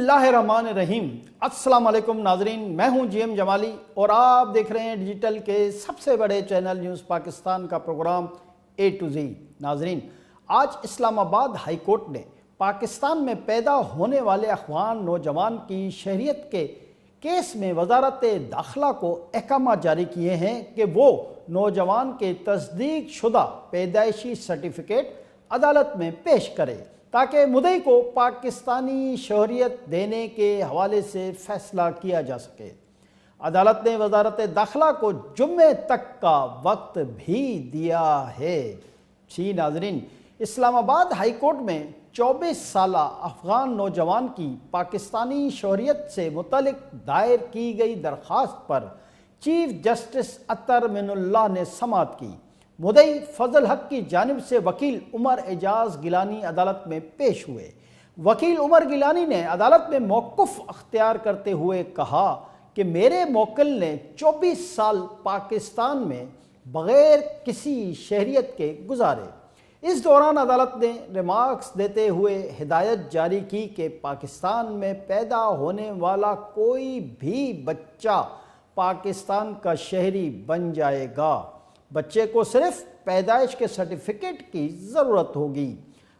बिस्मिल्लाहिर्रहमानिर्रहीम। अस्सलाम वालेकुम नाजरीन, मैं हूं जीएम जमाली और आप देख रहे हैं डिजिटल के सबसे बड़े चैनल न्यूज़ पाकिस्तान का प्रोग्राम ए टू जी। नाजरीन, आज इस्लामाबाद हाई कोर्ट ने पाकिस्तान में पैदा होने वाले अफगान नौजवान की शहरियत के केस में वजारत दाखिला को अहकाम जारी किए हैं कि वो नौजवान के तस्दीक शुदा पैदाइशी सर्टिफिकेट अदालत में पेश करे ताकि मुद्दई को पाकिस्तानी शहरियत देने के हवाले से फैसला किया जा सके। अदालत ने वजारत दाखिला को जुम्मे तक का वक्त भी दिया है। जी नाजरीन, इस्लामाबाद हाई कोर्ट में 24 साला अफगान नौजवान की पाकिस्तानी शहरियत से मुतल्लिक दायर की गई दरख्वास्त पर चीफ जस्टिस अतर मिनुल्लाह ने समाअत की। मुद्दई फजल हक की जानिब से वकील उमर एजाज गिलानी अदालत में पेश हुए। वकील उमर गिलानी ने अदालत में मौक़िफ़ अख्तियार करते हुए कहा कि मेरे मोक्किल ने 24 साल पाकिस्तान में बग़ैर किसी शहरियत के गुजारे। इस दौरान अदालत ने रिमार्क्स देते हुए हिदायत जारी की कि पाकिस्तान में पैदा होने वाला कोई भी बच्चा पाकिस्तान का शहरी बन जाएगा। बच्चे को सिर्फ पैदाइश के सर्टिफिकेट की ज़रूरत होगी।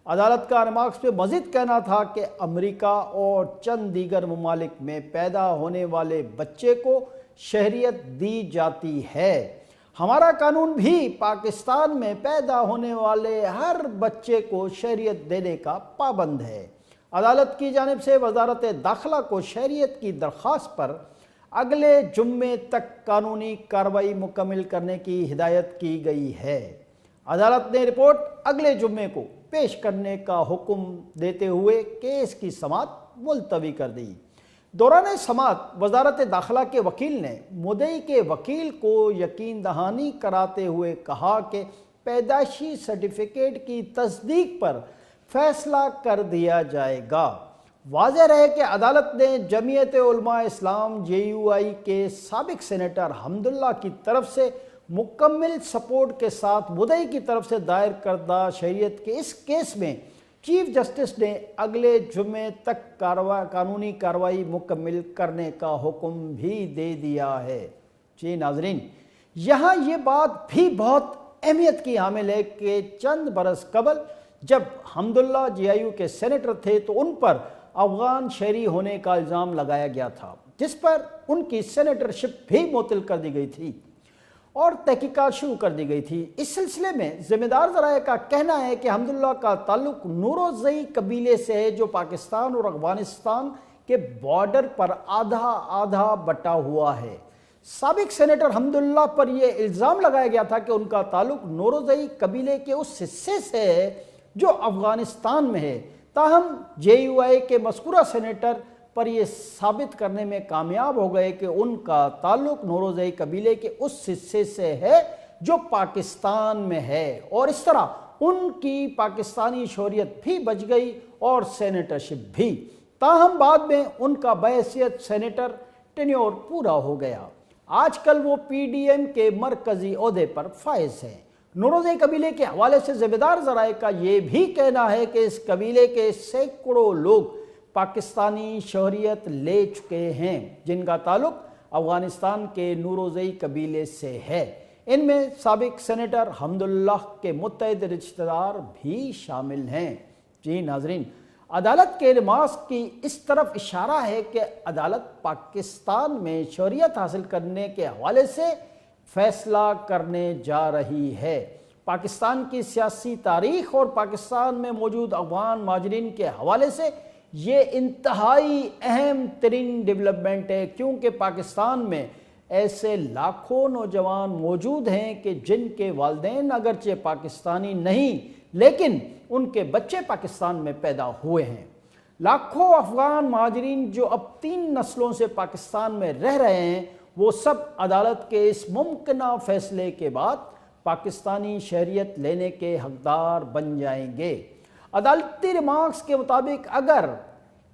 अदालत का रिमार्क्स पे मज़ीद कहना था कि अमेरिका और चंद दीगर ममालिक में पैदा होने वाले बच्चे को शहरियत दी जाती है। हमारा कानून भी पाकिस्तान में पैदा होने वाले हर बच्चे को शहरियत देने का पाबंद है। अदालत की जानिब से वजारत दाखिला को शहरियत की दरख्वास्त पर अगले जुम्मे तक कानूनी कार्रवाई मुकम्मल करने की हिदायत की गई है। अदालत ने रिपोर्ट अगले जुम्मे को पेश करने का हुक्म देते हुए केस की समाअत मुलतवी कर दी। दौरान समाअत वजारत दाखिला के वकील ने मुद्दई के वकील को यकीन दहानी कराते हुए कहा कि पैदाइशी सर्टिफिकेट की तस्दीक पर फैसला कर दिया जाएगा। वाज़ेह रहे कि अदालत ने जमीयत उलमा इस्लाम JUI के साबिक सेनेटर हमदुल्ला की तरफ से मुकम्मल सपोर्ट के साथ मुद्दई की तरफ से दायर करदा शहरियत के इस केस में चीफ जस्टिस ने अगले जुम्मे तक कानूनी कार्रवाई मुकम्मल करने का हुक्म भी दे दिया है। जी नाजरीन, यहाँ ये बात भी बहुत अहमियत की हामिल है कि चंद बरस कबल जब हमदुल्ला JIU के सेनेटर थे तो उन पर अफगान शहरी होने का इल्ज़ाम लगाया गया था, जिस पर उनकी सेनेटरशिप भी मुअत्तल कर दी गई थी और तहकीकात शुरू कर दी गई थी। इस सिलसिले में ज़िम्मेदार ज़राए का कहना है कि हमदुल्ला का ताल्लुक नूरोज़ई कबीले से है, जो पाकिस्तान और अफगानिस्तान के बॉर्डर पर आधा आधा बटा हुआ है। साबिक सेनेटर हमदुल्ला पर यह इल्ज़ाम लगाया गया था कि उनका ताल्लुक नूरोज़ई कबीले के उस हिस्से से है जो अफगानिस्तान में है। ताहम JUI के मज़कूरा सेनेटर पर यह साबित करने में कामयाब हो गए कि उनका ताल्लुक नूरोज़ई कबीले के उस हिस्से से है जो पाकिस्तान में है, और इस तरह उनकी पाकिस्तानी शहरियत भी बच गई और सेनेटरशिप भी। ताहम बाद में उनका बहैसियत सेनेटर टेन्योर पूरा हो गया। आजकल वो PDM के मरकज़ी ओहदे पर फाइज हैं। नूरोज़ई कबीले के हवाले से ज़िम्मेदार ज़राए का ये भी कहना है कि इस कबीले के सैकड़ों लोग पाकिस्तानी शहरियत ले चुके हैं, जिनका ताल्लुक अफगानिस्तान के नूरोज़ई कबीले से है। इनमें साबिक सेनेटर हमदुल्लाह के मुत्तहिद रिश्तेदार भी शामिल हैं। जी नाजरीन, अदालत के रिमार्क्स की इस तरफ इशारा है कि अदालत पाकिस्तान में शहरियत हासिल करने के हवाले से फैसला करने जा रही है। पाकिस्तान की सियासी तारीख और पाकिस्तान में मौजूद अफगान माजरीन के हवाले से ये इंतहाई अहम तरीन डेवलपमेंट है, क्योंकि पाकिस्तान में ऐसे लाखों नौजवान मौजूद हैं कि जिनके वालिदैन अगरचे पाकिस्तानी नहीं, लेकिन उनके बच्चे पाकिस्तान में पैदा हुए हैं। लाखों अफगान माजरीन जो अब 3 नस्लों से पाकिस्तान में रह रहे हैं, वो सब अदालत के इस मुमकिना फैसले के बाद पाकिस्तानी शहरियत लेने के हकदार बन जाएंगे। अदालती रिमार्क्स के मुताबिक अगर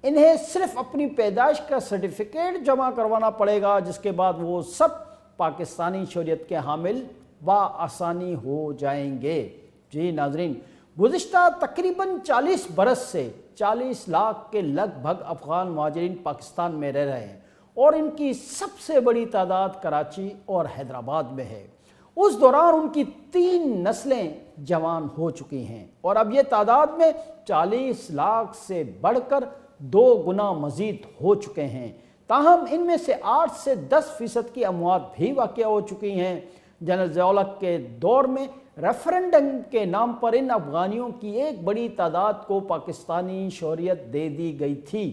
इन्हें सिर्फ अपनी पैदाइश का सर्टिफिकेट जमा करवाना पड़ेगा, जिसके बाद वो सब पाकिस्तानी शहरियत के हामिल बआसानी हो जाएंगे। जी नाजरीन, गुज़िश्ता तकरीबन 40 बरस से 40 लाख के लगभग अफ़गान मुहाजिरीन पाकिस्तान में रह रहे हैं और इनकी सबसे बड़ी तादाद कराची और हैदराबाद में है। उस दौरान उनकी 3 नस्लें जवान हो चुकी हैं और अब ये तादाद में 40 लाख से बढ़कर 2 गुना मज़ीद हो चुके हैं। ताहम इनमें से 8 से 10% की अमवात भी वाक़या हो चुकी हैं। जनरल ज़िया-उल-हक़ के दौर में रेफरेंडम के नाम पर इन अफ़गानियों की एक बड़ी तादाद को पाकिस्तानी शौहरियत दे दी गई थी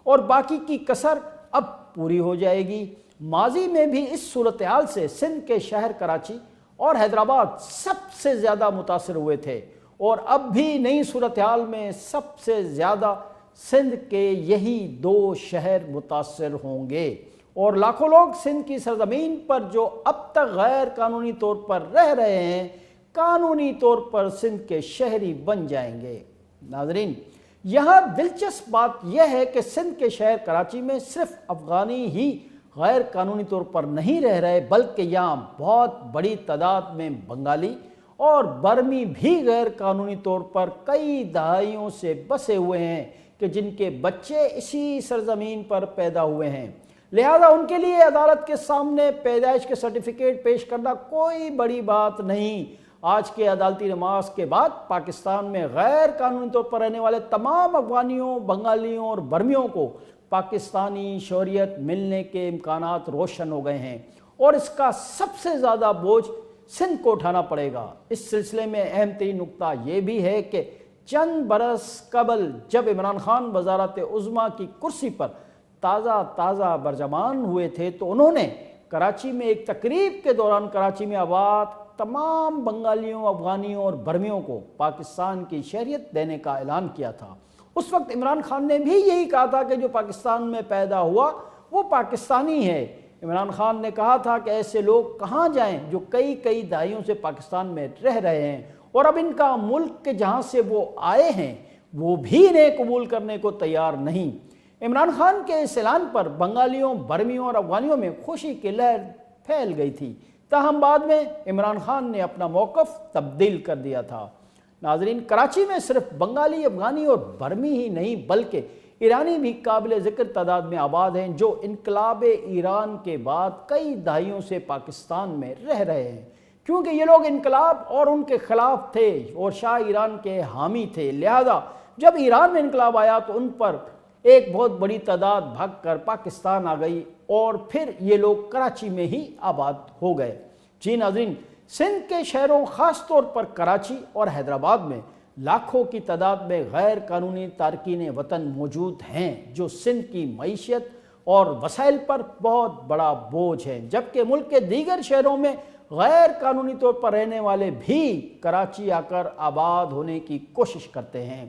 और बाकी की कसर अब पूरी हो जाएगी। माजी में भी इस सूरत हाल से सिंध के शहर कराची और हैदराबाद सबसे ज़्यादा मुतासर हुए थे और अब भी नई सूरत हाल में सबसे ज़्यादा सिंध के यही 2 शहर मुतासर होंगे और लाखों लोग सिंध की सरजमीन पर जो अब तक गैर कानूनी तौर पर रह रहे हैं, कानूनी तौर पर सिंध के शहरी बन जाएंगे। नाज़रीन, यहाँ दिलचस्प बात यह है कि सिंध के शहर कराची में सिर्फ अफ़गानी ही गैर कानूनी तौर पर नहीं रह रहे, बल्कि यहाँ बहुत बड़ी तादाद में बंगाली और बर्मी भी गैर कानूनी तौर पर कई दहाइयों से बसे हुए हैं कि जिनके बच्चे इसी सरजमीन पर पैदा हुए हैं। लिहाजा उनके लिए अदालत के सामने पैदाइश के सर्टिफिकेट पेश करना कोई बड़ी बात नहीं। आज के अदालती नमाज के बाद पाकिस्तान में गैर कानूनी तौर पर रहने वाले तमाम अफ़गानियों, बंगालियों और बर्मियों को पाकिस्तानी शौहरियत मिलने के इम्कानात रोशन हो गए हैं और इसका सबसे ज़्यादा बोझ सिंध को उठाना पड़ेगा। इस सिलसिले में अहम तरीन नुकता ये भी है कि चंद बरस कबल जब इमरान खान वज़ारत उज़्मा की कुर्सी पर ताज़ा बरजमान हुए थे तो उन्होंने कराची में एक तकरीब के दौरान कराची में आबाद तमाम बंगालियों, अफ़गानियों और बर्मियों को पाकिस्तान की शहरियत देने का ऐलान किया था। उस वक्त इमरान खान ने भी यही कहा था कि जो पाकिस्तान में पैदा हुआ वो पाकिस्तानी है। इमरान खान ने कहा था कि ऐसे लोग कहाँ जाएं जो कई दहाइयों से पाकिस्तान में रह रहे हैं और अब इनका मुल्क के जहाँ से वो आए हैं वो भी इन्हें कबूल करने को तैयार नहीं। इमरान खान के इस ऐलान पर बंगालियों, बर्मियों और अफ़गानियों में खुशी की लहर फैल गई थी। ताहम बाद में इमरान खान ने अपना मौक़िफ़ तब्दील कर दिया था। नाज़रीन, कराची में सिर्फ बंगाली, अफ़गानी और बर्मी ही नहीं बल्कि ईरानी भी काबिल ज़िक्र तादाद में आबाद हैं जो इनकलाब ईरान के बाद कई दहाइयों से पाकिस्तान में रह रहे हैं। क्योंकि ये लोग इनकलाब और उनके ख़िलाफ़ थे और शाह ईरान के हामी थे, लिहाजा जब ईरान में इनकलाब आया तो उन पर एक बहुत बड़ी तादाद भाग कर पाकिस्तान आ गई और फिर ये लोग कराची में ही आबाद हो गए। जी नाज़रीन, सिंध के शहरों ख़ास तौर पर कराची और हैदराबाद में लाखों की तादाद में गैर कानूनी तारकीन वतन मौजूद हैं जो सिंध की मईशत और वसाइल पर बहुत बड़ा बोझ है, जबकि मुल्क के दीगर शहरों में गैर कानूनी तौर पर रहने वाले भी कराची आकर आबाद होने की कोशिश करते हैं।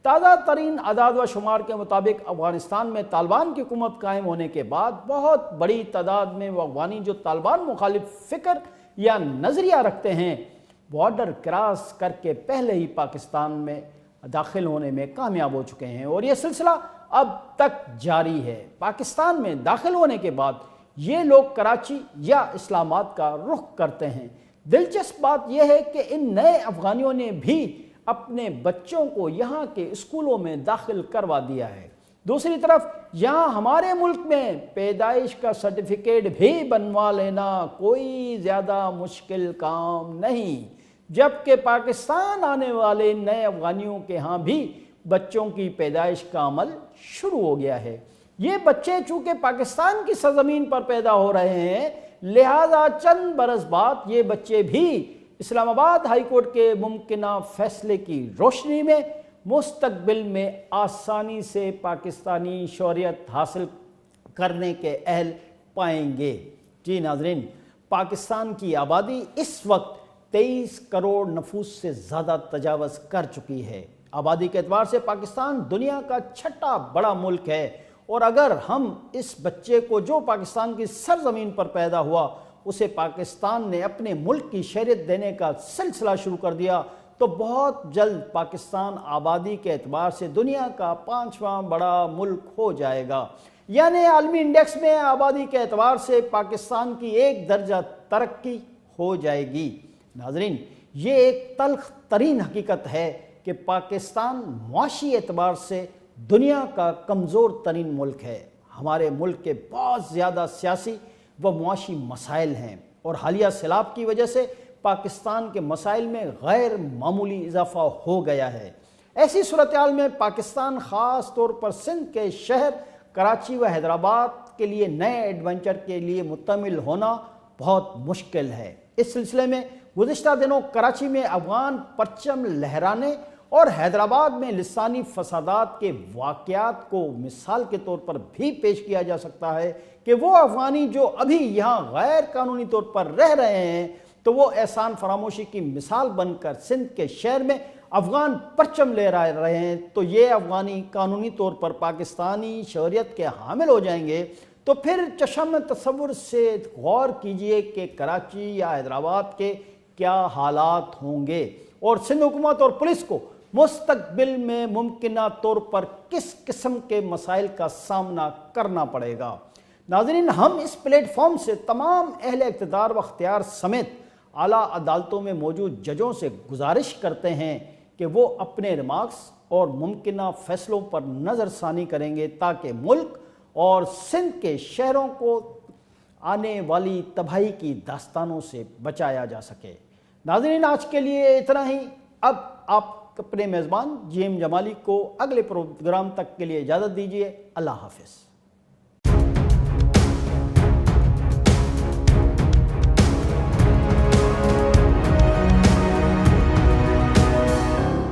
ताज़ा तरीन आदाद व शुमार के मुताबिक अफ़गानिस्तान में तालिबान की हुकूमत कायम होने के बाद बहुत बड़ी तादाद में वो अफ़गानी जो तालिबान मुखालिफ फ़िक्र या नज़रिया रखते हैं बॉर्डर क्रॉस करके पहले ही पाकिस्तान में दाखिल होने में कामयाब हो चुके हैं और ये सिलसिला अब तक जारी है। पाकिस्तान में दाखिल होने के बाद ये लोग कराची या इस्लामाबाद का रुख करते हैं। दिलचस्प बात यह है कि इन नए अफ़गानियों ने भी अपने बच्चों को यहाँ के स्कूलों में दाखिल करवा दिया है। दूसरी तरफ यहाँ हमारे मुल्क में पैदाइश का सर्टिफिकेट भी बनवा लेना कोई ज़्यादा मुश्किल काम नहीं, जबकि पाकिस्तान आने वाले नए अफ़गानियों के यहाँ भी बच्चों की पैदाइश का अमल शुरू हो गया है। ये बच्चे चूँकि पाकिस्तान की सरज़मीन पर पैदा हो रहे हैं, लिहाजा चंद बरस बाद ये बच्चे भी इस्लामाबाद हाई कोर्ट के मुमकिना फैसले की रोशनी में मुस्तकबिल में आसानी से पाकिस्तानी शौहरियत हासिल करने के अहल पाएंगे। जी नाज़रीन, पाकिस्तान की आबादी इस वक्त 23 करोड़ नफूस से ज़्यादा तजावज़ कर चुकी है। आबादी के एतबार से पाकिस्तान दुनिया का छठा बड़ा मुल्क है और अगर हम इस बच्चे को जो पाकिस्तान की सरजमीन पर पैदा हुआ उसे पाकिस्तान ने अपने मुल्क की शहरियत देने का सिलसिला शुरू कर दिया तो बहुत जल्द पाकिस्तान आबादी के एतबार से दुनिया का 5वां बड़ा मुल्क हो जाएगा। यानी आलमी इंडेक्स में आबादी के एतबार से पाकिस्तान की एक दर्जा तरक्की हो जाएगी। नाजरीन, ये एक तल्ख तरीन हकीकत है کہ پاکستان معاشی اعتبار سے دنیا کا کمزور ترین ملک ہے۔ ہمارے ملک کے بہت زیادہ سیاسی و معاشی مسائل ہیں اور حالیہ سیلاب کی وجہ سے پاکستان کے مسائل میں غیر معمولی اضافہ ہو گیا ہے۔ ایسی صورتحال میں پاکستان خاص طور پر سندھ کے شہر کراچی و حیدرآباد کے لیے نئے ایڈونچر کے لیے متمل ہونا بہت مشکل ہے۔ اس سلسلے میں گزشتہ دنوں کراچی میں افغان پرچم لہرانے اور حیدرآباد میں لسانی فسادات کے واقعات کو مثال کے طور پر بھی پیش کیا جا سکتا ہے کہ وہ افغانی جو ابھی یہاں غیر قانونی طور پر رہ رہے ہیں تو وہ احسان فراموشی کی مثال بن کر سندھ کے شہر میں افغان پرچم لے رہے ہیں، تو یہ افغانی قانونی طور پر پاکستانی شہریت کے حامل ہو جائیں گے تو پھر چشم تصور سے غور کیجئے کہ کراچی یا حیدرآباد کے کیا حالات ہوں گے اور سندھ حکومت اور پولیس کو مستقبل میں ممکنہ طور پر کس قسم کے مسائل کا سامنا کرنا پڑے گا۔ ناظرین، ہم اس پلیٹ فارم سے تمام اہل اقتدار و اختیار سمیت اعلیٰ عدالتوں میں موجود ججوں سے گزارش کرتے ہیں کہ وہ اپنے ریمارکس اور ممکنہ فیصلوں پر نظر ثانی کریں گے تاکہ ملک اور سندھ کے شہروں کو آنے والی تباہی کی داستانوں سے بچایا جا سکے۔ ناظرین، آج کے لیے اتنا ہی۔ اب آپ اپنے میزبان جی ایم جمالی کو اگلے پروگرام تک کے لیے اجازت دیجیے۔ اللہ حافظ۔